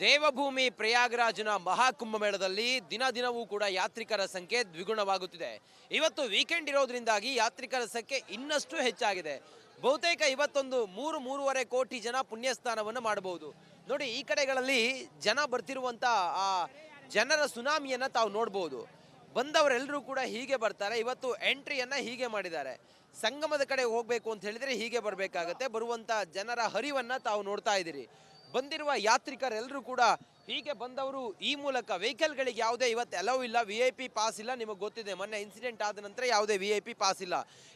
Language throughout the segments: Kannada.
ದೇವಭೂಮಿ ಪ್ರಯಾಗರಾಜ್ನ ಮಹಾಕುಂಭಮೇಳದಲ್ಲಿ ದಿನ ದಿನವೂ ಕೂಡ ಯಾತ್ರಿಕರ ಸಂಖ್ಯೆ ದ್ವಿಗುಣವಾಗುತ್ತಿದೆ. ಇವತ್ತು ವೀಕೆಂಡ್ ಇರೋದ್ರಿಂದಾಗಿ ಯಾತ್ರಿಕರ ಸಂಖ್ಯೆ ಇನ್ನಷ್ಟು ಹೆಚ್ಚಾಗಿದೆ. ಬಹುತೇಕ ಇವತ್ತೊಂದು 3-3.5 ಕೋಟಿ ಜನ ಪುಣ್ಯಸ್ನಾನವನ್ನು ಮಾಡಬಹುದು. ನೋಡಿ, ಈ ಕಡೆಗಳಲ್ಲಿ ಜನ ಬರ್ತಿರುವಂತ ಆ ಜನರ ಸುನಾಮಿಯನ್ನ ತಾವು ನೋಡಬಹುದು. ಬಂದವರೆಲ್ಲರೂ ಕೂಡ ಹೀಗೆ ಬರ್ತಾರೆ. ಇವತ್ತು ಎಂಟ್ರಿಯನ್ನ ಹೀಗೆ ಮಾಡಿದ್ದಾರೆ. ಸಂಗಮದ ಕಡೆ ಹೋಗಬೇಕು ಅಂತ ಹೇಳಿದ್ರೆ ಹೀಗೆ ಬರಬೇಕಾಗತ್ತೆ. ಬರುವಂತ ಜನರ ಹರಿವನ್ನ ತಾವು ನೋಡ್ತಾ ಇದ್ದೀರಿ. ಬಂದಿರುವ ಯಾತ್ರಿಕರೆಲ್ಲರೂ ಕೂಡ ಹೀಗೆ ಬಂದವರು ಈ ಮೂಲಕ ವೆಹಿಕಲ್ಗಳಿಗೆ ಯಾವುದೇ ಇವತ್ತು ಅಲೌ ಇಲ್ಲ, VIP ಪಾಸ್ ಇಲ್ಲ. ನಿಮಗೆ ಗೊತ್ತಿದೆ, ಮೊನ್ನೆ ಇನ್ಸಿಡೆಂಟ್ ಆದ ನಂತರ ಯಾವುದೇ VIP ಪಾಸ್ ಇಲ್ಲ.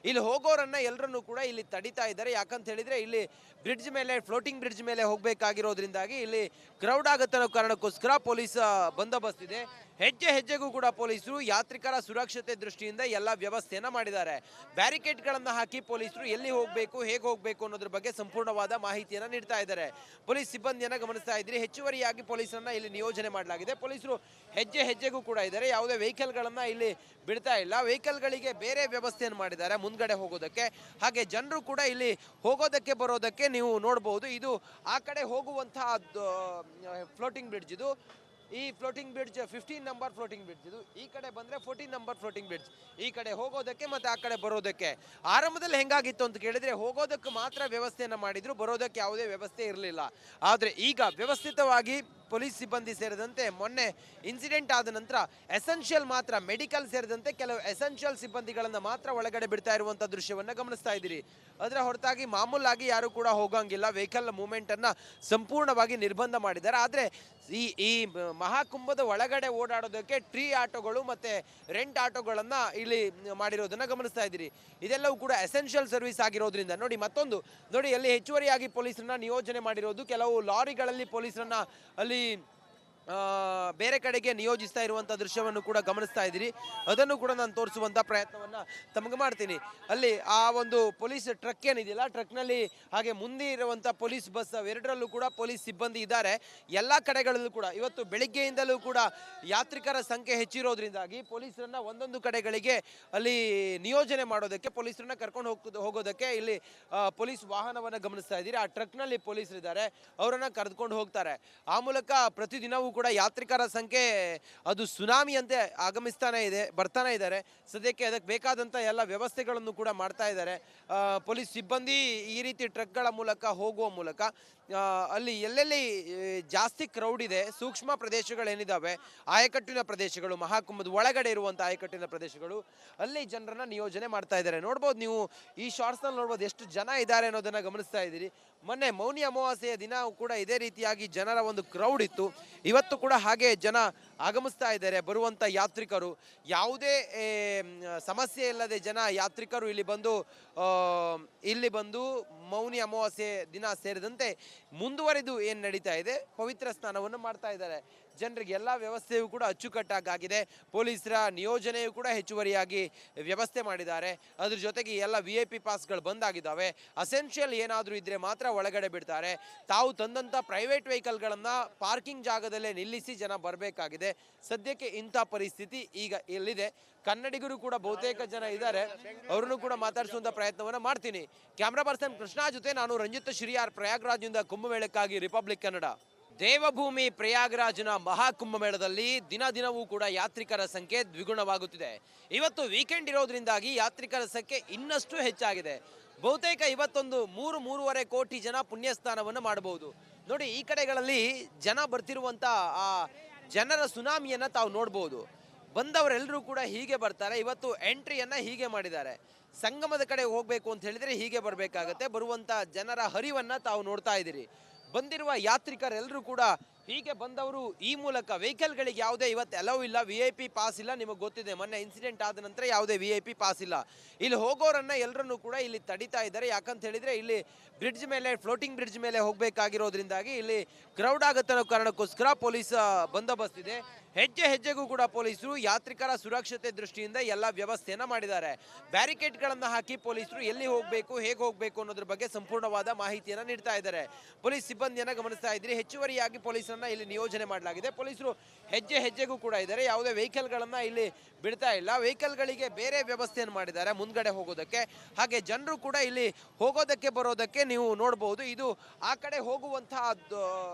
ಇಲ್ಲಿ ಹೋಗೋರನ್ನ ಎಲ್ಲರನ್ನು ಕೂಡ ಇಲ್ಲಿ ತಡಿತಾ ಇದ್ದಾರೆ. ಯಾಕಂತ ಹೇಳಿದ್ರೆ ಇಲ್ಲಿ ಬ್ರಿಡ್ಜ್ ಮೇಲೆ, ಫ್ಲೋಟಿಂಗ್ ಬ್ರಿಡ್ಜ್ ಮೇಲೆ ಹೋಗಬೇಕಾಗಿರೋದ್ರಿಂದಾಗಿ ಇಲ್ಲಿ ಕ್ರೌಡ್ ಆಗುತ್ತೆ ಅನ್ನೋ ಕಾರಣಕ್ಕೋಸ್ಕರ ಪೊಲೀಸ್ ಬಂದೋಬಸ್ತ್ ಇದೆ. ಹೆಜ್ಜೆ ಹೆಜ್ಜೆಗೂ ಕೂಡ ಪೊಲೀಸರು ಯಾತ್ರಿಕರ ಸುರಕ್ಷತೆ ದೃಷ್ಟಿಯಿಂದ ಎಲ್ಲ ವ್ಯವಸ್ಥೆಯನ್ನ ಮಾಡಿದ್ದಾರೆ. ಬ್ಯಾರಿಕೇಡ್ಗಳನ್ನು ಹಾಕಿ ಪೊಲೀಸರು ಎಲ್ಲಿ ಹೋಗಬೇಕು, ಹೇಗೆ ಹೋಗಬೇಕು ಅನ್ನೋದ್ರ ಬಗ್ಗೆ ಸಂಪೂರ್ಣವಾದ ಮಾಹಿತಿಯನ್ನು ನೀಡ್ತಾ ಇದ್ದಾರೆ. ಪೊಲೀಸ್ ಸಿಬ್ಬಂದಿಯನ್ನು ಗಮನಿಸ್ತಾ ಇದ್ರಿ. ಹೆಚ್ಚುವರಿಯಾಗಿ ಪೊಲೀಸರನ್ನ ಇಲ್ಲಿ ನಿಯೋಜನೆ ಮಾಡಲಾಗಿದೆ. ಪೊಲೀಸರು ಹೆಜ್ಜೆ ಹೆಜ್ಜೆಗೂ ಕೂಡ ಇದ್ದಾರೆ. ಯಾವುದೇ ವೆಹಿಕಲ್ಗಳನ್ನ ಇಲ್ಲಿ ಬಿಡ್ತಾ ಇಲ್ಲ. ವೆಹಿಕಲ್ಗಳಿಗೆ ಬೇರೆ ವ್ಯವಸ್ಥೆಯನ್ನು ಮಾಡಿದ್ದಾರೆ ಮುಂದ್ಗಡೆ ಹೋಗೋದಕ್ಕೆ. ಹಾಗೆ ಜನರು ಕೂಡ ಇಲ್ಲಿ ಹೋಗೋದಕ್ಕೆ ಬರೋದಕ್ಕೆ ನೀವು ನೋಡಬಹುದು. ಇದು ಆ ಕಡೆ ಹೋಗುವಂತಹ ಫ್ಲೋಟಿಂಗ್ ಬ್ರಿಡ್ಜ್. ಇದು ಈ floating bridge 15 number floating bridge. ಇದು ಈ ಕಡೆ ಬಂದ್ರೆ 14 ನಂಬರ್ ಫ್ಲೋಟಿಂಗ್ ಬ್ರಿಡ್ಜ್. ಈ ಕಡೆ ಹೋಗೋದಕ್ಕೆ ಮತ್ತೆ ಆ ಕಡೆ ಬರೋದಕ್ಕೆ. ಆರಂಭದಲ್ಲಿ ಹೆಂಗಾಗಿತ್ತು ಅಂತ ಕೇಳಿದ್ರೆ ಹೋಗೋದಕ್ಕೆ ಮಾತ್ರ ವ್ಯವಸ್ಥೆಯನ್ನ ಮಾಡಿದ್ರು, ಬರೋದಕ್ಕೆ ಯಾವುದೇ ವ್ಯವಸ್ಥೆ ಇರಲಿಲ್ಲ. ಆದ್ರೆ ಈಗ ವ್ಯವಸ್ಥಿತವಾಗಿ ಪೊಲೀಸ್ ಸಿಬ್ಬಂದಿ ಸೇರಿದಂತೆ ಮೊನ್ನೆ ಇನ್ಸಿಡೆಂಟ್ ಆದ ನಂತರ ಎಸೆನ್ಷಿಯಲ್ ಮಾತ್ರ, ಮೆಡಿಕಲ್ ಸೇರಿದಂತೆ ಕೆಲವು ಎಸೆನ್ಷಿಯಲ್ ಸಿಬ್ಬಂದಿಗಳನ್ನ ಮಾತ್ರ ಒಳಗಡೆ ಬಿಡ್ತಾ ಇರುವಂತ ದೃಶ್ಯವನ್ನ ಗಮನಿಸ್ತಾ ಇದ್ದೀರಿ. ಅದರ ಹೊರತಾಗಿ ಮಾಮೂಲಾಗಿ ಯಾರು ಕೂಡ ಹೋಗಂಗಿಲ್ಲ. ವೆಹಿಕಲ್ ಮೂವ್ಮೆಂಟ್ ಅನ್ನ ಸಂಪೂರ್ಣವಾಗಿ ನಿರ್ಬಂಧ ಮಾಡಿದ್ದಾರೆ. ಆದ್ರೆ ಈ ಮಹಾಕುಂಭದ ಒಳಗಡೆ ಓಡಾಡೋದಕ್ಕೆ ಟ್ರೀ ಆಟೋಗಳು ಮತ್ತೆ ರೆಂಟ್ ಆಟೋಗಳನ್ನ ಇಲ್ಲಿ ಮಾಡಿರೋದನ್ನ ಗಮನಿಸ್ತಾ ಇದ್ದೀರಿ. ಇದೆಲ್ಲವೂ ಕೂಡ ಎಸೆನ್ಷಿಯಲ್ ಸರ್ವಿಸ್ ಆಗಿರೋದ್ರಿಂದ ನೋಡಿ ನೋಡಿ ಅಲ್ಲಿ ಹೆಚ್ಚುವರಿಯಾಗಿ ಪೊಲೀಸರನ್ನ ನಿಯೋಜನೆ ಮಾಡಿರೋದು. ಕೆಲವು ಲಾರಿಗಳಲ್ಲಿ ಪೊಲೀಸರನ್ನ ಅಲ್ಲಿ ಬೇರೆ ಕಡೆಗೆ ನಿಯೋಜಿಸ್ತಾ ಇರುವಂತ ದೃಶ್ಯವನ್ನು ಕೂಡ ಗಮನಿಸ್ತಾ ಇದ್ದೀರಿ. ಅದನ್ನು ಕೂಡ ನಾನು ತೋರಿಸುವಂತ ಪ್ರಯತ್ನವನ್ನ ತಮಗೆ ಮಾಡ್ತೀನಿ. ಅಲ್ಲಿ ಆ ಒಂದು ಪೊಲೀಸ್ ಟ್ರಕ್ ಏನಿದೆಯಲ್ಲ, ಟ್ರಕ್ನಲ್ಲಿ ಹಾಗೆ ಮುಂದೆ ಇರುವಂತ ಪೊಲೀಸ್ ಬಸ್ ಎರಡರಲ್ಲೂ ಕೂಡ ಪೊಲೀಸ್ ಸಿಬ್ಬಂದಿ ಇದ್ದಾರೆ. ಎಲ್ಲಾ ಕಡೆಗಳಲ್ಲೂ ಕೂಡ ಇವತ್ತು ಬೆಳಿಗ್ಗೆಯಿಂದಲೂ ಕೂಡ ಯಾತ್ರಿಕರ ಸಂಖ್ಯೆ ಹೆಚ್ಚಿರೋದ್ರಿಂದಾಗಿ ಪೊಲೀಸರನ್ನ ಒಂದೊಂದು ಕಡೆಗಳಿಗೆ ಅಲ್ಲಿ ನಿಯೋಜನೆ ಮಾಡೋದಕ್ಕೆ, ಪೊಲೀಸರನ್ನ ಕರ್ಕೊಂಡು ಹೋಗೋದಕ್ಕೆ ಇಲ್ಲಿ ಪೊಲೀಸ್ ವಾಹನವನ್ನ ಗಮನಿಸ್ತಾ ಇದ್ದೀರಿ. ಆ ಟ್ರಕ್ನಲ್ಲಿ ಪೊಲೀಸರಿದ್ದಾರೆ, ಅವರನ್ನ ಕರೆದುಕೊಂಡು ಹೋಗ್ತಾರೆ. ಆ ಮೂಲಕ ಪ್ರತಿದಿನವೂ ಕೂಡ ಯಾತ್ರಿಕರ ಸಂಖ್ಯೆ ಅದು ಸುನಾಮಿಯಂತೆ ಬರ್ತಾನೆ ಇದ್ದಾರೆ. ಸದ್ಯಕ್ಕೆ ಅದಕ್ಕೆ ಬೇಕಾದಂತ ಎಲ್ಲ ವ್ಯವಸ್ಥೆಗಳನ್ನು ಕೂಡ ಮಾಡ್ತಾ ಇದ್ದಾರೆ. ಪೊಲೀಸ್ ಸಿಬ್ಬಂದಿ ಈ ರೀತಿ ಟ್ರಕ್ಗಳ ಮೂಲಕ ಹೋಗುವ ಮೂಲಕ ಅಲ್ಲಿ ಎಲ್ಲೆಲ್ಲಿ ಜಾಸ್ತಿ ಕ್ರೌಡ್ ಇದೆ, ಸೂಕ್ಷ್ಮ ಪ್ರದೇಶಗಳೇನಿದಾವೆ, ಆಯಕಟ್ಟಿನ ಪ್ರದೇಶಗಳು, ಮಹಾಕುಂಭದ ಒಳಗಡೆ ಇರುವಂತ ಆಯಕಟ್ಟಿನ ಪ್ರದೇಶಗಳು, ಅಲ್ಲಿ ಜನರನ್ನ ನಿಯೋಜನೆ ಮಾಡ್ತಾ ಇದ್ದಾರೆ. ನೋಡ್ಬೋದು, ನೀವು ಈ ಶಾರ್ಟ್ಸ್ ನಲ್ಲಿ ನೋಡ್ಬೋದು ಎಷ್ಟು ಜನ ಇದ್ದಾರೆ ಅನ್ನೋದನ್ನ ಗಮನಿಸ್ತಾ ಇದ್ದೀರಿ. ಮೊನ್ನೆ ಮೌನಿ ಅಮಾವಾಸ್ಯೆಯ ದಿನ ಕೂಡ ಇದೇ ರೀತಿಯಾಗಿ ಜನರ ಒಂದು ಕ್ರೌಡ್ ಇತ್ತು. ಇವತ್ತು ಕೂಡ ಹಾಗೆ ಜನ ಆಗಮಿಸ್ತಾ ಇದ್ದಾರೆ. ಬರುವಂತ ಯಾತ್ರಿಕರು ಯಾವುದೇ ಸಮಸ್ಯೆ ಇಲ್ಲದೆ ಯಾತ್ರಿಕರು ಇಲ್ಲಿ ಬಂದು ಮೌನಿ ಅಮಾವಾಸ್ಯೆ ದಿನ ಸೇರಿದಂತೆ ಮುಂದುವರೆದು ಏನು ನಡೀತಾ ಇದೆ, ಪವಿತ್ರ ಸ್ನಾನವನ್ನು ಮಾಡ್ತಾ ಇದ್ದಾರೆ. ಜನರಿಗೆ ಎಲ್ಲ ವ್ಯವಸ್ಥೆಯೂ ಕೂಡ ಅಚ್ಚುಕಟ್ಟಾಗಿದೆ. ಪೊಲೀಸರ ನಿಯೋಜನೆಯೂ ಕೂಡ ಹೆಚ್ಚುವರಿಯಾಗಿ ವ್ಯವಸ್ಥೆ ಮಾಡಿದ್ದಾರೆ. ಅದ್ರ ಜೊತೆಗೆ ಎಲ್ಲ VIP ಪಾಸ್ಗಳು ಬಂದಾಗಿದ್ದಾವೆ. ಅಸೆನ್ಷಿಯಲ್ ಏನಾದರೂ ಇದ್ರೆ ಮಾತ್ರ ಒಳಗಡೆ ಬಿಡ್ತಾರೆ. ತಾವು ತಂದಂಥ ಪ್ರೈವೇಟ್ ವೆಹಿಕಲ್ಗಳನ್ನು ಪಾರ್ಕಿಂಗ್ ಜಾಗದಲ್ಲೇ ನಿಲ್ಲಿಸಿ ಜನ ಬರಬೇಕಾಗಿದೆ. ಸದ್ಯಕ್ಕೆ ಇಂಥ ಪರಿಸ್ಥಿತಿ ಈಗ ಇಲ್ಲಿದೆ. ಕನ್ನಡಿಗರು ಕೂಡ ಬಹುತೇಕ ಜನ ಇದ್ದಾರೆ, ಅವ್ರನ್ನು ಕೂಡ ಮಾತಾಡಿಸುವಂಥ ಪ್ರಯತ್ನವನ್ನು ಮಾಡ್ತೀನಿ. ಕ್ಯಾಮ್ರಾ ಪರ್ಸನ್ ಕೃಷ್ಣ ಜೊತೆ ನಾನು ರಂಜಿತ್ ಶಿರಿಯಾರ್, ಪ್ರಯಾಗ್ರಾಜ್ನಿಂದ ಕುಂಭಮೇಳಕ್ಕಾಗಿ ರಿಪಬ್ಲಿಕ್ ಕನ್ನಡ. ದೇವಭೂಮಿ ಪ್ರಯಾಗರಾಜ್ನ ಮಹಾಕುಂಭಮೇಳದಲ್ಲಿ ದಿನ ದಿನವೂ ಕೂಡ ಯಾತ್ರಿಕರ ಸಂಖ್ಯೆ ದ್ವಿಗುಣವಾಗುತ್ತಿದೆ. ಇವತ್ತು ವೀಕೆಂಡ್ ಇರೋದ್ರಿಂದಾಗಿ ಯಾತ್ರಿಕರ ಸಂಖ್ಯೆ ಇನ್ನಷ್ಟು ಹೆಚ್ಚಾಗಿದೆ. ಬಹುತೇಕ ಇವತ್ತೊಂದು 3-3.5 ಕೋಟಿ ಜನ ಪುಣ್ಯಸ್ನಾನವನ್ನು ಮಾಡಬಹುದು. ನೋಡಿ, ಈ ಕಡೆಗಳಲ್ಲಿ ಜನ ಬರ್ತಿರುವಂತ ಆ ಜನರ ಸುನಾಮಿಯನ್ನ ತಾವು ನೋಡಬಹುದು. ಬಂದವರೆಲ್ಲರೂ ಕೂಡ ಹೀಗೆ ಬರ್ತಾರೆ. ಇವತ್ತು ಎಂಟ್ರಿಯನ್ನ ಹೀಗೆ ಮಾಡಿದ್ದಾರೆ. ಸಂಗಮದ ಕಡೆ ಹೋಗಬೇಕು ಅಂತ ಹೇಳಿದ್ರೆ ಹೀಗೆ ಬರಬೇಕಾಗತ್ತೆ. ಬರುವಂತ ಜನರ ಹರಿವನ್ನ ತಾವು ನೋಡ್ತಾ ಇದ್ದೀರಿ. ಬಂದಿರುವ ಯಾತ್ರಿಕರೆಲ್ಲರೂ ಕೂಡ ಹೀಗೆ ಬಂದವರು ಈ ಮೂಲಕ ವೆಹಿಕಲ್ಗಳಿಗೆ ಯಾವುದೇ ಇವತ್ತು ಅಲೌ ಇಲ್ಲ, VIP ಪಾಸ್ ಇಲ್ಲ. ನಿಮಗೆ ಗೊತ್ತಿದೆ, ಮೊನ್ನೆ ಇನ್ಸಿಡೆಂಟ್ ಆದ ನಂತರ ಯಾವುದೇ VIP ಪಾಸ್ ಇಲ್ಲ. ಇಲ್ಲಿ ಹೋಗೋರನ್ನ ಎಲ್ಲರನ್ನು ಕೂಡ ಇಲ್ಲಿ ತಡಿತಾ ಇದ್ದಾರೆ. ಯಾಕಂತ ಹೇಳಿದ್ರೆ ಇಲ್ಲಿ ಬ್ರಿಡ್ಜ್ ಮೇಲೆ, ಫ್ಲೋಟಿಂಗ್ ಬ್ರಿಡ್ಜ್ ಮೇಲೆ ಹೋಗಬೇಕಾಗಿರೋದ್ರಿಂದಾಗಿ ಇಲ್ಲಿ ಕ್ರೌಡ್ ಆಗುತ್ತೆ ಅನ್ನೋ ಕಾರಣಕ್ಕೋಸ್ಕರ ಪೊಲೀಸ್ ಬಂದೋಬಸ್ತ್ ಇದೆ. ಹೆಜ್ಜೆ ಹೆಜ್ಜೆಗೂ ಕೂಡ ಪೊಲೀಸರು ಯಾತ್ರಿಕರ ಸುರಕ್ಷತೆ ದೃಷ್ಟಿಯಿಂದ ಎಲ್ಲ ವ್ಯವಸ್ಥೆಯನ್ನ ಮಾಡಿದ್ದಾರೆ. ಬ್ಯಾರಿಕೇಡ್ಗಳನ್ನು ಹಾಕಿ ಪೊಲೀಸರು ಎಲ್ಲಿ ಹೋಗಬೇಕು, ಹೇಗೆ ಹೋಗಬೇಕು ಅನ್ನೋದ್ರ ಬಗ್ಗೆ ಸಂಪೂರ್ಣವಾದ ಮಾಹಿತಿಯನ್ನ ನೀಡ್ತಾ ಇದ್ದಾರೆ. ಪೊಲೀಸ್ ಸಿಬ್ಬಂದಿಯನ್ನ ಗಮನಿಸ್ತಾ ಇದ್ರಿ. ಹೆಚ್ಚುವರಿಯಾಗಿ ಪೊಲೀಸರನ್ನ ಪೊಲೀಸರನ್ನ ಇಲ್ಲಿ ನಿಯೋಜನೆ ಮಾಡಲಾಗಿದೆ. ಪೊಲೀಸರು ಹೆಜ್ಜೆ ಹೆಜ್ಜೆಗೂ ಕೂಡ ಇದ್ದಾರೆ. ಯಾವುದೇ ವೆಹಿಕಲ್ಗಳನ್ನ ಇಲ್ಲಿ ಬಿಡ್ತಾ ಇಲ್ಲ. ವೆಹಿಕಲ್ಗಳಿಗೆ ಬೇರೆ ವ್ಯವಸ್ಥೆಯನ್ನು ಮಾಡಿದ್ದಾರೆ ಮುಂದ್ಗಡೆ ಹೋಗೋದಕ್ಕೆ. ಹಾಗೆ ಜನರು ಕೂಡ ಇಲ್ಲಿ ಹೋಗೋದಕ್ಕೆ ಬರೋದಕ್ಕೆ ನೀವು ನೋಡಬಹುದು. ಇದು ಆ ಕಡೆ ಹೋಗುವಂತಹ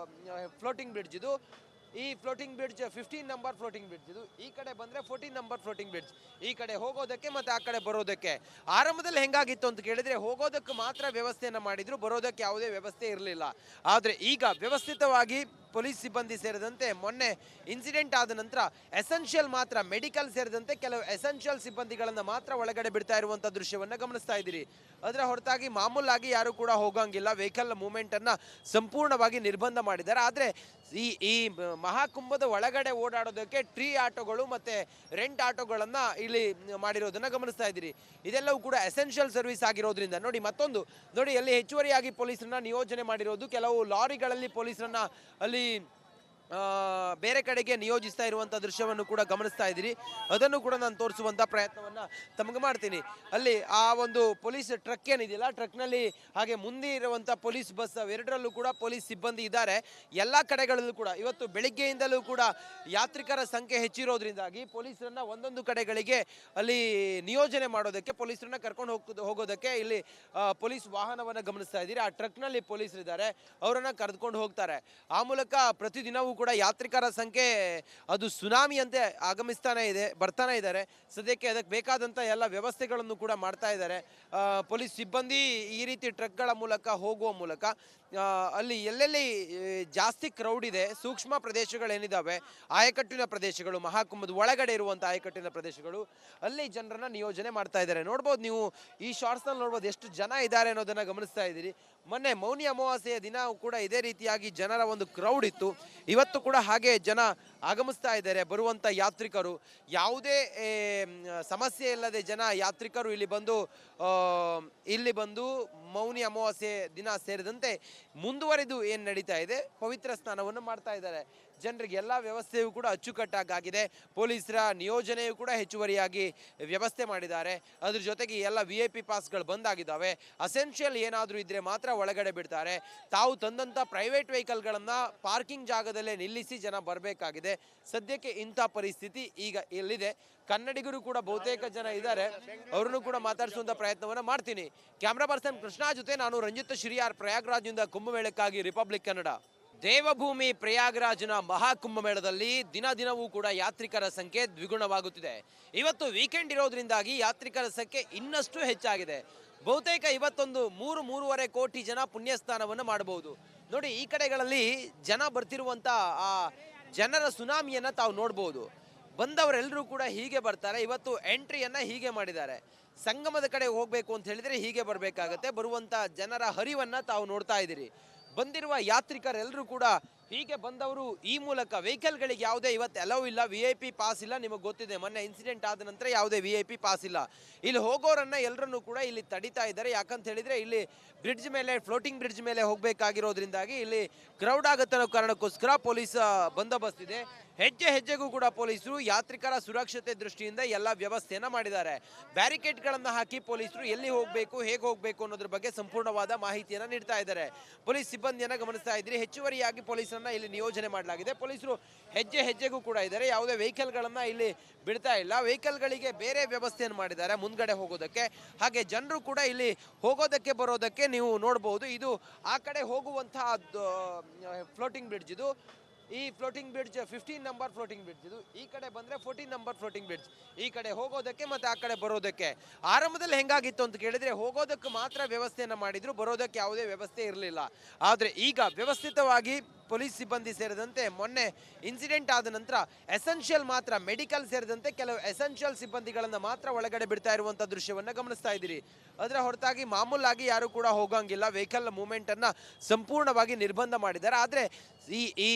ಫ್ಲೋಟಿಂಗ್ ಬ್ರಿಡ್ಜ್. ಇದು ಈ floating bridge 15 number floating bridge. ಇದು ಈ ಕಡೆ ಬಂದ್ರೆ 14 ನಂಬರ್ ಫ್ಲೋಟಿಂಗ್ ಬ್ರಿಡ್ಜ್. ಈ ಕಡೆ ಹೋಗೋದಕ್ಕೆ ಮತ್ತೆ ಆ ಕಡೆ ಬರೋದಕ್ಕೆ. ಆರಂಭದಲ್ಲಿ ಹೆಂಗಾಗಿತ್ತು ಅಂತ ಕೇಳಿದ್ರೆ ಹೋಗೋದಕ್ಕೆ ಮಾತ್ರ ವ್ಯವಸ್ಥೆಯನ್ನ ಮಾಡಿದ್ರು, ಬರೋದಕ್ಕೆ ಯಾವುದೇ ವ್ಯವಸ್ಥೆ ಇರಲಿಲ್ಲ. ಆದ್ರೆ ಈಗ ವ್ಯವಸ್ಥಿತವಾಗಿ ಪೊಲೀಸ್ ಸಿಬ್ಬಂದಿ ಸೇರಿದಂತೆ ಮೊನ್ನೆ ಇನ್ಸಿಡೆಂಟ್ ಆದ ನಂತರ ಎಸೆನ್ಷಿಯಲ್ ಮಾತ್ರ, ಮೆಡಿಕಲ್ ಸೇರಿದಂತೆ ಕೆಲವು ಎಸೆನ್ಷಿಯಲ್ ಸಿಬ್ಬಂದಿಗಳನ್ನ ಮಾತ್ರ ಒಳಗಡೆ ಬಿಡ್ತಾ ಇರುವಂತ ದೃಶ್ಯವನ್ನ ಗಮನಿಸ್ತಾ ಇದ್ದೀರಿ. ಅದರ ಹೊರತಾಗಿ ಮಾಮೂಲಾಗಿ ಯಾರು ಕೂಡ ಹೋಗಂಗಿಲ್ಲ. ವೆಹಿಕಲ್ ಮೂವ್ಮೆಂಟ್ ಅನ್ನ ಸಂಪೂರ್ಣವಾಗಿ ನಿರ್ಬಂಧ ಮಾಡಿದ್ದಾರೆ. ಆದ್ರೆ ಈ ಮಹಾಕುಂಭದ ಒಳಗಡೆ ಓಡಾಡೋದಕ್ಕೆ ಟ್ರೀ ಆಟೋಗಳು ಮತ್ತೆ ರೆಂಟ್ ಆಟೋಗಳನ್ನ ಇಲ್ಲಿ ಮಾಡಿರೋದನ್ನ ಗಮನಿಸ್ತಾ ಇದ್ದೀರಿ. ಇದೆಲ್ಲವೂ ಕೂಡ ಎಸೆನ್ಷಿಯಲ್ ಸರ್ವಿಸ್ ಆಗಿರೋದ್ರಿಂದ ನೋಡಿ. ಮತ್ತೊಂದು ನೋಡಿ, ಅಲ್ಲಿ ಹೆಚ್ಚುವರಿಯಾಗಿ ಪೊಲೀಸರನ್ನ ನಿಯೋಜನೆ ಮಾಡಿರೋದು. ಕೆಲವು ಲಾರಿಗಳಲ್ಲಿ ಪೊಲೀಸರನ್ನ ಅಲ್ಲಿ ಬೇರೆ ಕಡೆಗೆ ನಿಯೋಜಿಸ್ತಾ ಇರುವಂತ ದೃಶ್ಯವನ್ನು ಕೂಡ ಗಮನಿಸ್ತಾ ಇದ್ದೀರಿ. ಅದನ್ನು ಕೂಡ ನಾನು ತೋರಿಸುವಂತ ಪ್ರಯತ್ನವನ್ನ ತಮಗೆ ಮಾಡ್ತೀನಿ. ಅಲ್ಲಿ ಆ ಒಂದು ಪೊಲೀಸ್ ಟ್ರಕ್ ಏನಿದೆಯಲ್ಲ, ಟ್ರಕ್ನಲ್ಲಿ ಹಾಗೆ ಮುಂದೆ ಇರುವಂತ ಪೊಲೀಸ್ ಬಸ್ ಎರಡರಲ್ಲೂ ಕೂಡ ಪೊಲೀಸ್ ಸಿಬ್ಬಂದಿ ಇದ್ದಾರೆ. ಎಲ್ಲ ಕಡೆಗಳಲ್ಲೂ ಕೂಡ ಇವತ್ತು ಬೆಳಿಗ್ಗೆಯಿಂದಲೂ ಕೂಡ ಯಾತ್ರಿಕರ ಸಂಖ್ಯೆ ಹೆಚ್ಚಿರೋದ್ರಿಂದಾಗಿ ಪೊಲೀಸರನ್ನ ಒಂದೊಂದು ಕಡೆಗಳಿಗೆ ಅಲ್ಲಿ ನಿಯೋಜನೆ ಮಾಡೋದಕ್ಕೆ, ಪೊಲೀಸರನ್ನ ಕರ್ಕೊಂಡು ಹೋಗೋದಕ್ಕೆ ಇಲ್ಲಿ ಪೊಲೀಸ್ ವಾಹನವನ್ನ ಗಮನಿಸ್ತಾ ಇದ್ದೀರಿ. ಆ ಟ್ರಕ್ನಲ್ಲಿ ಪೊಲೀಸರು ಇದ್ದಾರೆ, ಅವರನ್ನ ಕರೆದುಕೊಂಡು ಹೋಗ್ತಾರೆ. ಆ ಮೂಲಕ ಪ್ರತಿದಿನವೂ ಕೂಡ ಯಾತ್ರಿಕರ ಸಂಖ್ಯೆ ಅದು ಸುನಾಮಿಯಂತೆ ಬರ್ತಾನೆ ಇದ್ದಾರೆ. ಸದ್ಯಕ್ಕೆ ಅದಕ್ಕೆ ಬೇಕಾದಂತ ಎಲ್ಲ ವ್ಯವಸ್ಥೆಗಳನ್ನು ಕೂಡ ಮಾಡ್ತಾ ಇದ್ದಾರೆ. ಪೊಲೀಸ್ ಸಿಬ್ಬಂದಿ ಈ ರೀತಿ ಟ್ರಕ್ಗಳ ಮೂಲಕ ಹೋಗುವ ಮೂಲಕ ಅಲ್ಲಿ ಎಲ್ಲೆಲ್ಲಿ ಜಾಸ್ತಿ ಕ್ರೌಡ್ ಇದೆ, ಸೂಕ್ಷ್ಮ ಪ್ರದೇಶಗಳೇನಿದಾವೆ, ಆಯಕಟ್ಟಿನ ಪ್ರದೇಶಗಳು, ಮಹಾಕುಂಭದ ಒಳಗಡೆ ಇರುವಂಥ ಆಯಕಟ್ಟಿನ ಪ್ರದೇಶಗಳು, ಅಲ್ಲಿ ಜನರನ್ನ ನಿಯೋಜನೆ ಮಾಡ್ತಾ ಇದ್ದಾರೆ. ನೋಡ್ಬೋದು ನೀವು ಈ ಶಾರ್ಟ್ಸ್ನಲ್ಲಿ ನೋಡ್ಬೋದು ಎಷ್ಟು ಜನ ಇದ್ದಾರೆ ಅನ್ನೋದನ್ನ ಗಮನಿಸ್ತಾ ಇದ್ದೀರಿ. ಮೊನ್ನೆ ಮೌನಿ ಅಮಾವಾಸ್ಯೆಯ ದಿನ ಕೂಡ ಇದೇ ರೀತಿಯಾಗಿ ಜನರ ಒಂದು ಕ್ರೌಡ್ ಇತ್ತು. ಇವತ್ತು ಕೂಡ ಹಾಗೆ ಜನ ಆಗಮಿಸ್ತಾ ಇದ್ದಾರೆ. ಬರುವಂಥ ಯಾತ್ರಿಕರು ಯಾವುದೇ ಸಮಸ್ಯೆ ಇಲ್ಲದೆ ಯಾತ್ರಿಕರು ಇಲ್ಲಿ ಬಂದು ಮೌನಿ ಅಮಾವಾಸ್ಯೆ ದಿನ ಸೇರಿದಂತೆ ಮುಂದುವರೆದು ಏನು ನಡೀತಾ ಇದೆ, ಪವಿತ್ರ ಸ್ನಾನವನ್ನು ಮಾಡ್ತಾ ಇದ್ದಾರೆ. ಜನರಿಗೆ ಎಲ್ಲ ವ್ಯವಸ್ಥೆಯೂ ಕೂಡ ಅಚ್ಚುಕಟ್ಟಾಗಿದೆ. ಪೊಲೀಸರ ನಿಯೋಜನೆಯೂ ಕೂಡ ಹೆಚ್ಚುವರಿಯಾಗಿ ವ್ಯವಸ್ಥೆ ಮಾಡಿದ್ದಾರೆ. ಅದ್ರ ಜೊತೆಗೆ ಎಲ್ಲ VIP ಪಾಸ್ಗಳು ಬಂದಾಗಿದ್ದಾವೆ. ಅಸೆನ್ಷಿಯಲ್ ಏನಾದರೂ ಇದ್ರೆ ಮಾತ್ರ ಒಳಗಡೆ ಬಿಡ್ತಾರೆ. ತಾವು ತಂದಂಥ ಪ್ರೈವೇಟ್ ವೆಹಿಕಲ್ಗಳನ್ನು ಪಾರ್ಕಿಂಗ್ ಜಾಗದಲ್ಲೇ ನಿಲ್ಲಿಸಿ ಜನ ಬರಬೇಕಾಗಿದೆ. ಸದ್ಯಕ್ಕೆ ಇಂಥ ಪರಿಸ್ಥಿತಿ ಈಗ ಇಲ್ಲಿದೆ. ಕನ್ನಡಿಗರು ಕೂಡ ಬಹುತೇಕ ಜನ ಇದ್ದಾರೆ, ಅವರನ್ನು ಕೂಡ ಮಾತಾಡಿಸುವಂಥ ಪ್ರಯತ್ನವನ್ನು ಮಾಡ್ತೀನಿ. ಕ್ಯಾಮ್ರಾ ಪರ್ಸನ್ ಕೃಷ್ಣ ಜೊತೆ ನಾನು ರಂಜಿತ್ ಶಿರಿಯಾರ್, ಪ್ರಯಾಗ್ರಾಜ್ನಿಂದ ಕುಂಭಮೇಳಕ್ಕಾಗಿ ರಿಪಬ್ಲಿಕ್ ಕನ್ನಡ. ದೇವಭೂಮಿ ಪ್ರಯಾಗ್ರಾಜ್ನ ಮಹಾಕುಂಭಮೇಳದಲ್ಲಿ ದಿನ ದಿನವೂ ಕೂಡ ಯಾತ್ರಿಕರ ಸಂಖ್ಯೆ ದ್ವಿಗುಣವಾಗುತ್ತಿದೆ. ಇವತ್ತು ವೀಕೆಂಡ್ ಇರೋದ್ರಿಂದಾಗಿ ಯಾತ್ರಿಕರ ಸಂಖ್ಯೆ ಇನ್ನಷ್ಟು ಹೆಚ್ಚಾಗಿದೆ. ಬಹುತೇಕ ಇವತ್ತೊಂದು 3-3.5 ಕೋಟಿ ಜನ ಪುಣ್ಯಸ್ನಾನವನ್ನು ಮಾಡಬಹುದು. ನೋಡಿ, ಈ ಕಡೆಗಳಲ್ಲಿ ಜನ ಬರ್ತಿರುವಂತ ಆ ಜನರ ಸುನಾಮಿಯನ್ನ ತಾವು ನೋಡ್ಬೋದು. ಬಂದವರೆಲ್ಲರೂ ಕೂಡ ಹೀಗೆ ಬರ್ತಾರೆ. ಇವತ್ತು ಎಂಟ್ರಿಯನ್ನ ಹೀಗೆ ಮಾಡಿದ್ದಾರೆ. ಸಂಗಮದ ಕಡೆ ಹೋಗ್ಬೇಕು ಅಂತ ಹೇಳಿದ್ರೆ ಹೀಗೆ ಬರಬೇಕಾಗತ್ತೆ. ಬರುವಂತ ಜನರ ಹರಿವನ್ನ ತಾವು ನೋಡ್ತಾ ಇದ್ದೀರಿ. ಬಂದಿರುವ ಯಾತ್ರಿಕರೆಲ್ಲರೂ ಕೂಡ ಹೀಗೆ ಬಂದವರು ಈ ಮೂಲಕ ವೆಹಿಕಲ್ಗಳಿಗೆ ಯಾವುದೇ ಇವತ್ತು ಅಲೌ ಇಲ್ಲ, VIP ಪಾಸ್ ಇಲ್ಲ. ನಿಮಗೆ ಗೊತ್ತಿದೆ, ಮೊನ್ನೆ ಇನ್ಸಿಡೆಂಟ್ ಆದ ನಂತರ ಯಾವುದೇ VIP ಪಾಸ್ ಇಲ್ಲ. ಇಲ್ಲಿ ಹೋಗೋರನ್ನ ಎಲ್ಲರನ್ನೂ ಕೂಡ ಇಲ್ಲಿ ತಡಿತಾ ಇದ್ದಾರೆ. ಯಾಕಂತ ಹೇಳಿದ್ರೆ ಇಲ್ಲಿ ಬ್ರಿಡ್ಜ್ ಮೇಲೆ, ಫ್ಲೋಟಿಂಗ್ ಬ್ರಿಡ್ಜ್ ಮೇಲೆ ಹೋಗಬೇಕಾಗಿರೋದ್ರಿಂದಾಗಿ ಇಲ್ಲಿ ಕ್ರೌಡ್ ಆಗುತ್ತೆ ಅನ್ನೋ ಕಾರಣಕ್ಕೋಸ್ಕರ ಪೊಲೀಸ್ ಬಂದೋಬಸ್ತ್ ಇದೆ. ಹೆಜ್ಜೆ ಹೆಜ್ಜೆಗೂ ಕೂಡ ಪೊಲೀಸರು ಯಾತ್ರಿಕರ ಸುರಕ್ಷತೆ ದೃಷ್ಟಿಯಿಂದ ಎಲ್ಲ ವ್ಯವಸ್ಥೆಯನ್ನ ಮಾಡಿದ್ದಾರೆ. ಬ್ಯಾರಿಕೇಡ್ಗಳನ್ನ ಹಾಕಿ ಪೊಲೀಸರು ಎಲ್ಲಿ ಹೋಗಬೇಕು, ಹೇಗೆ ಹೋಗಬೇಕು ಅನ್ನೋದ್ರ ಬಗ್ಗೆ ಸಂಪೂರ್ಣವಾದ ಮಾಹಿತಿಯನ್ನ ನೀಡ್ತಾ ಇದ್ದಾರೆ. ಪೊಲೀಸ್ ಸಿಬ್ಬಂದಿಯನ್ನ ಗಮನಿಸ್ತಾ ಇದ್ದೀರಿ. ಹೆಚ್ಚುವರಿಯಾಗಿ ಪೊಲೀಸರನ್ನ ಇಲ್ಲಿ ನಿಯೋಜನೆ ಮಾಡಲಾಗಿದೆ. ಪೊಲೀಸರು ಹೆಜ್ಜೆ ಹೆಜ್ಜೆಗೂ ಕೂಡ ಇದ್ದಾರೆ. ಯಾವುದೇ ವೆಹಿಕಲ್ಗಳನ್ನ ಇಲ್ಲಿ ಬಿಡ್ತಾ ಇಲ್ಲ. ವೆಹಿಕಲ್ಗಳಿಗೆ ಬೇರೆ ವ್ಯವಸ್ಥೆಯನ್ನು ಮಾಡಿದ್ದಾರೆ ಮುಂದ್ಗಡೆ ಹೋಗೋದಕ್ಕೆ. ಹಾಗೆ ಜನರು ಕೂಡ ಇಲ್ಲಿ ಹೋಗೋದಕ್ಕೆ ಬರೋದಕ್ಕೆ ನೀವು ನೋಡಬಹುದು. ಇದು ಆ ಕಡೆ ಹೋಗುವಂತಹ ಫ್ಲೋಟಿಂಗ್ ಬ್ರಿಡ್ಜ್. ಇದು ಈ floating bridge 15 number floating bridge. ಇದು ಈ ಕಡೆ ಬಂದ್ರೆ 14 ನಂಬರ್ ಫ್ಲೋಟಿಂಗ್ ಬ್ರಿಡ್ಜ್. ಈ ಕಡೆ ಹೋಗೋದಕ್ಕೆ ಮತ್ತೆ ಆ ಕಡೆ ಬರೋದಕ್ಕೆ. ಆರಂಭದಲ್ಲಿ ಹೆಂಗಾಗಿತ್ತು ಅಂತ ಕೇಳಿದ್ರೆ ಹೋಗೋದಕ್ಕೆ ಮಾತ್ರ ವ್ಯವಸ್ಥೆಯನ್ನ ಮಾಡಿದ್ರು, ಬರೋದಕ್ಕೆ ಯಾವುದೇ ವ್ಯವಸ್ಥೆ ಇರಲಿಲ್ಲ. ಆದ್ರೆ ಈಗ ವ್ಯವಸ್ಥಿತವಾಗಿ ಪೊಲೀಸ್ ಸಿಬ್ಬಂದಿ ಸೇರಿದಂತೆ ಮೊನ್ನೆ ಇನ್ಸಿಡೆಂಟ್ ಆದ ನಂತರ ಎಸೆನ್ಷಿಯಲ್ ಮಾತ್ರ, ಮೆಡಿಕಲ್ ಸೇರಿದಂತೆ ಕೆಲವು ಎಸೆನ್ಷಿಯಲ್ ಸಿಬ್ಬಂದಿಗಳನ್ನ ಮಾತ್ರ ಒಳಗಡೆ ಬಿಡ್ತಾ ಇರುವಂತ ದೃಶ್ಯವನ್ನ ಗಮನಿಸ್ತಾ ಇದ್ದೀರಿ. ಅದರ ಹೊರತಾಗಿ ಮಾಮೂಲಾಗಿ ಯಾರು ಕೂಡ ಹೋಗಂಗಿಲ್ಲ. ವೆಹಿಕಲ್ ಮೂವ್ಮೆಂಟ್ ಅನ್ನ ಸಂಪೂರ್ಣವಾಗಿ ನಿರ್ಬಂಧ ಮಾಡಿದ್ದಾರೆ. ಆದ್ರೆ ಈ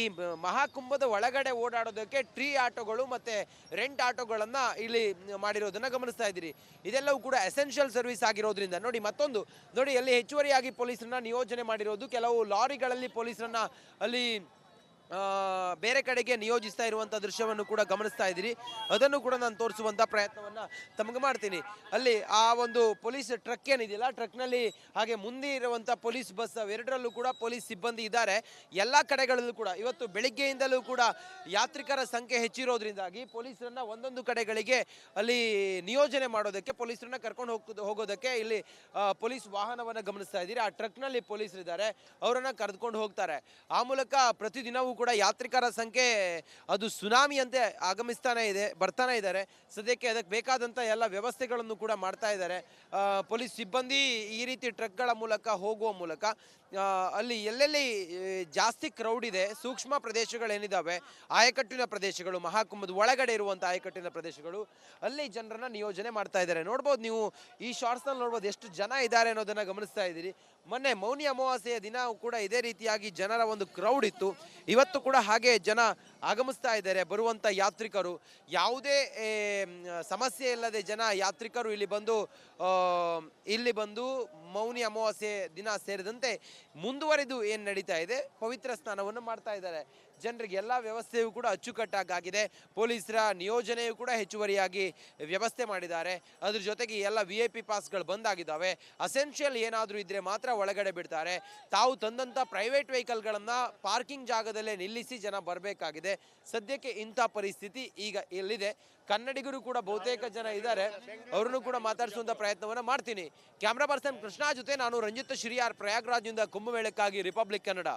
ಮಹಾಕುಂಭದ ಒಳಗಡೆ ಓಡಾಡೋದಕ್ಕೆ ಟ್ರೀ ಆಟೋಗಳು ಮತ್ತೆ ರೆಂಟ್ ಆಟೋಗಳನ್ನ ಇಲ್ಲಿ ಮಾಡಿರೋದನ್ನ ಗಮನಿಸ್ತಾ ಇದ್ದೀರಿ. ಇದೆಲ್ಲವೂ ಕೂಡ ಎಸೆನ್ಷಿಯಲ್ ಸರ್ವಿಸ್ ಆಗಿರೋದ್ರಿಂದ ನೋಡಿ. ಮತ್ತೊಂದು ನೋಡಿ, ಅಲ್ಲಿ ಹೆಚ್ಚುವರಿಯಾಗಿ ಪೊಲೀಸರನ್ನ ನಿಯೋಜನೆ ಮಾಡಿರೋದು. ಕೆಲವು ಲಾರಿಗಳಲ್ಲಿ ಪೊಲೀಸರನ್ನ ಅಲ್ಲಿ ಬೇರೆ ಕಡೆಗೆ ನಿಯೋಜಿಸ್ತಾ ಇರುವಂಥ ದೃಶ್ಯವನ್ನು ಕೂಡ ಗಮನಿಸ್ತಾ ಇದ್ದೀರಿ. ಅದನ್ನು ಕೂಡ ನಾನು ತೋರಿಸುವಂಥ ಪ್ರಯತ್ನವನ್ನ ತಮಗೆ ಮಾಡ್ತೀನಿ. ಅಲ್ಲಿ ಆ ಒಂದು ಪೊಲೀಸ್ ಟ್ರಕ್ ಏನಿದೆಯಲ್ಲ, ಟ್ರಕ್ನಲ್ಲಿ ಹಾಗೆ ಮುಂದೆ ಇರುವಂಥ ಪೊಲೀಸ್ ಬಸ್ ಅವೆರಡರಲ್ಲೂ ಕೂಡ ಪೊಲೀಸ್ ಸಿಬ್ಬಂದಿ ಇದ್ದಾರೆ. ಎಲ್ಲ ಕಡೆಗಳಲ್ಲೂ ಕೂಡ ಇವತ್ತು ಬೆಳಿಗ್ಗೆಯಿಂದಲೂ ಕೂಡ ಯಾತ್ರಿಕರ ಸಂಖ್ಯೆ ಹೆಚ್ಚಿರೋದ್ರಿಂದಾಗಿ ಪೊಲೀಸರನ್ನ ಒಂದೊಂದು ಕಡೆಗಳಿಗೆ ಅಲ್ಲಿ ನಿಯೋಜನೆ ಮಾಡೋದಕ್ಕೆ, ಪೊಲೀಸರನ್ನ ಕರ್ಕೊಂಡು ಹೋಗೋದಕ್ಕೆ ಇಲ್ಲಿ ಪೊಲೀಸ್ ವಾಹನವನ್ನು ಗಮನಿಸ್ತಾ ಇದ್ದೀರಿ. ಆ ಟ್ರಕ್ನಲ್ಲಿ ಪೊಲೀಸರಿದ್ದಾರೆ, ಅವರನ್ನ ಕರೆದುಕೊಂಡು ಹೋಗ್ತಾರೆ. ಆ ಮೂಲಕ ಪ್ರತಿದಿನವೂ ಕೂಡ ಯಾತ್ರಿಕರ ಸಂಖ್ಯೆ ಅದು ಸುನಾಮಿಯಂತೆ ಬರ್ತಾನೆ ಇದ್ದಾರೆ. ಸದ್ಯಕ್ಕೆ ಅದಕ್ಕೆ ಬೇಕಾದಂಥ ಎಲ್ಲ ವ್ಯವಸ್ಥೆಗಳನ್ನು ಕೂಡ ಮಾಡ್ತಾ ಇದ್ದಾರೆ. ಪೊಲೀಸ್ ಸಿಬ್ಬಂದಿ ಈ ರೀತಿ ಟ್ರಕ್ಗಳ ಮೂಲಕ ಹೋಗುವ ಮೂಲಕ ಅಲ್ಲಿ ಎಲ್ಲೆಲ್ಲಿ ಜಾಸ್ತಿ ಕ್ರೌಡ್ ಇದೆ, ಸೂಕ್ಷ್ಮ ಪ್ರದೇಶಗಳೇನಿದ್ದಾವೆ, ಆಯಕಟ್ಟಿನ ಪ್ರದೇಶಗಳು, ಮಹಾಕುಂಭದ ಒಳಗಡೆ ಇರುವಂಥ ಆಯಕಟ್ಟಿನ ಪ್ರದೇಶಗಳು, ಅಲ್ಲಿ ಜನರನ್ನ ನಿಯೋಜನೆ ಮಾಡ್ತಾ ಇದ್ದಾರೆ. ನೋಡ್ಬೋದು ನೀವು ಈ ಶಾರ್ಟ್ಸ್ನಲ್ಲಿ ನೋಡ್ಬೋದು ಎಷ್ಟು ಜನ ಇದ್ದಾರೆ ಅನ್ನೋದನ್ನ ಗಮನಿಸ್ತಾ ಇದ್ದೀರಿ. ಮೊನ್ನೆ ಮೌನಿ ಅಮಾವಾಸ್ಯೆಯ ದಿನ ಕೂಡ ಇದೇ ರೀತಿಯಾಗಿ ಜನರ ಒಂದು ಕ್ರೌಡ್ ಇತ್ತು. ಇವತ್ತು ಕೂಡ ಹಾಗೆ ಜನ ಆಗಮಿಸ್ತಾ ಇದ್ದಾರೆ. ಬರುವಂಥ ಯಾತ್ರಿಕರು ಯಾವುದೇ ಸಮಸ್ಯೆ ಇಲ್ಲದೆ ಯಾತ್ರಿಕರು ಇಲ್ಲಿ ಬಂದು ಮೌನಿ ಅಮಾವಾಸ್ಯೆ ದಿನ ಸೇರಿದಂತೆ ಮುಂದುವರೆದು ಏನು ನಡೀತಾ ಇದೆ, ಪವಿತ್ರ ಸ್ನಾನವನ್ನು ಮಾಡ್ತಾ ಇದ್ದಾರೆ. ಜನರಿಗೆ ಎಲ್ಲ ವ್ಯವಸ್ಥೆಯೂ ಕೂಡ ಅಚ್ಚುಕಟ್ಟಾಗಿದೆ. ಪೊಲೀಸರ ನಿಯೋಜನೆಯೂ ಕೂಡ ಹೆಚ್ಚುವರಿಯಾಗಿ ವ್ಯವಸ್ಥೆ ಮಾಡಿದ್ದಾರೆ. ಅದ್ರ ಜೊತೆಗೆ ಎಲ್ಲ VIP ಪಾಸ್ಗಳು ಬಂದಾಗಿದ್ದಾವೆ. ಅಸೆನ್ಷಿಯಲ್ ಏನಾದರೂ ಇದ್ದರೆ ಮಾತ್ರ ಒಳಗಡೆ ಬಿಡ್ತಾರೆ. ತಾವು ತಂದಂಥ ಪ್ರೈವೇಟ್ ವೆಹಿಕಲ್ಗಳನ್ನು ಪಾರ್ಕಿಂಗ್ ಜಾಗದಲ್ಲೇ ನಿಲ್ಲಿಸಿ ಜನ ಬರಬೇಕಾಗಿದೆ. ಸದ್ಯಕ್ಕೆ ಇಂಥ ಪರಿಸ್ಥಿತಿ ಈಗ ಇಲ್ಲಿದೆ. ಕನ್ನಡಿಗರು ಕೂಡ ಬಹುತೇಕ ಜನ ಇದ್ದಾರೆ, ಅವರನ್ನು ಕೂಡ ಮಾತಾಡಿಸುವಂಥ ಪ್ರಯತ್ನವನ್ನು ಮಾಡ್ತೀನಿ. ಕ್ಯಾಮ್ರಾ ಪರ್ಸನ್ ಕೃಷ್ಣ ಜೊತೆ ನಾನು ರಂಜಿತ್ ಶಿರಿಯಾರ್, ಪ್ರಯಾಗ್ರಾಜ್ನಿಂದ ಕುಂಭಮೇಳಕ್ಕಾಗಿ ರಿಪಬ್ಲಿಕ್ ಕನ್ನಡ.